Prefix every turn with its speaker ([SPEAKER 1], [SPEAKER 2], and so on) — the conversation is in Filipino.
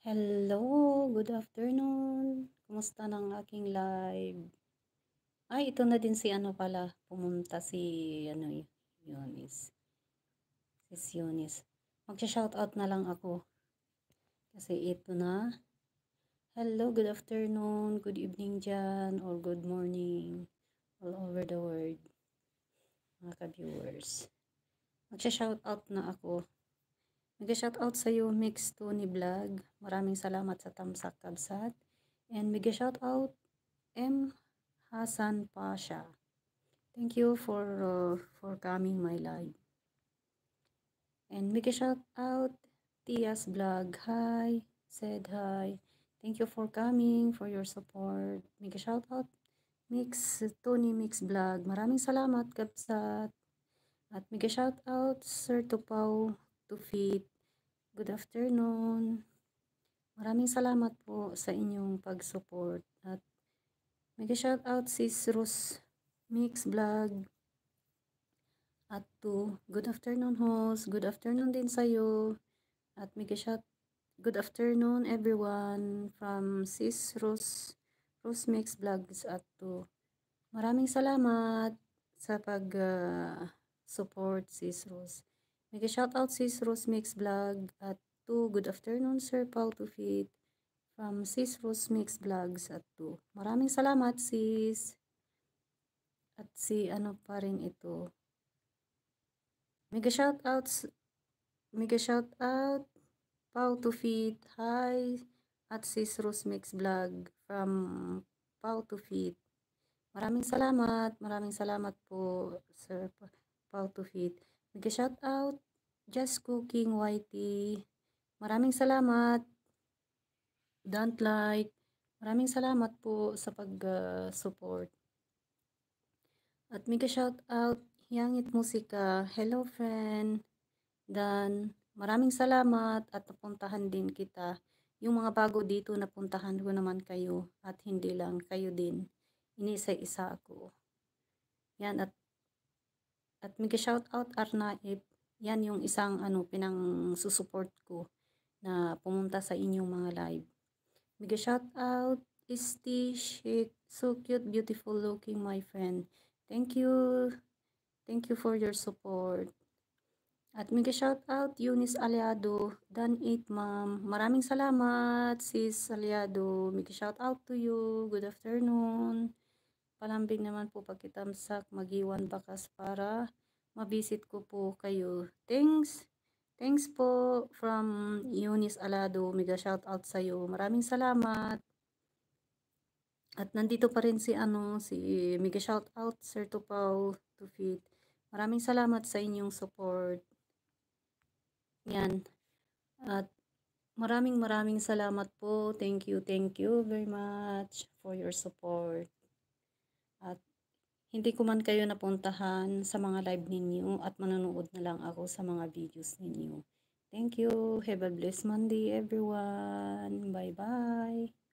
[SPEAKER 1] Hello, good afternoon. Kumusta ng aking live? Ay, ito na din si ano pala, pumunta si ano, Yunis. Sis Yunis. Magsha-shoutout na lang ako kasi ito na. Hello, good afternoon, good evening dyan, or good morning all over the world, mga ka-viewers. Magsha-shoutout na ako. Mega-shoutout sa iyo, Mix Tony Vlog. Maraming salamat sa Tamsak Kabsat. And mega-shoutout M. Hasan Pasha. Thank you for coming my live. And mega shoutout Tia's Vlog. Hi. Said hi. Thank you for coming, for your support. Mega shoutout Tony Mix Vlog. Maraming salamat, Kabsat. At mega shoutout Sir Tupaw Tufit. Good afternoon. Maraming salamat po sa inyong pag-support. At mega shoutout Sis Rose Mix Vlog. At to good afternoon host. Good afternoon din sa iyo. At mega good afternoon everyone from Sis Rose Mix Vlogs at to. Maraming salamat sa pag support Sis Rose. Mega shoutout Sis Rose Mix Vlog at to good afternoon Sir Paul Tufit from Sis Rose Mix Vlogs at to. Maraming salamat sis. At si ano pa rin ito. Mega shoutout Pau Tufit. Hi at Sis Rose Mix Vlog from Pau Tufit. Maraming salamat po Sir Pau Tufit. Mega shoutout Just Cooking YT. Maraming salamat. Don't like. Maraming salamat po sa pag-support. At mega shoutout Yangit Musika. Hello friend. Dan, maraming salamat at napuntahan din kita. Yung mga bago dito napuntahan ko naman kayo at hindi lang kayo din. Inisa-isa ako. Yan at mega shoutout Arnaib. Yan yung isang pinang susuport ko na pumunta sa inyong mga live. Mega shoutout Isti Sheikh. So cute, beautiful looking my friend. Thank you. Thank you for your support. At mega shoutout Eunice Aliado, Dan 8 ma'am. Maraming salamat sis Aliado. Mega shoutout to you. Good afternoon. Palambing naman po pagkitamsak magiwan bakas para mabisit ko po kayo. Thanks. Thanks po from Eunice Alado. Mega shoutout sa iyo. Maraming salamat. At nandito pa rin si mega shoutout Sir Tupaw Tufit. Maraming salamat sa inyong support. Yan. At maraming salamat po. Thank you very much for your support. At hindi ko man kayo napuntahan sa mga live ninyo at manonood na lang ako sa mga videos ninyo. Thank you. Have a blessed Monday everyone. Bye-bye.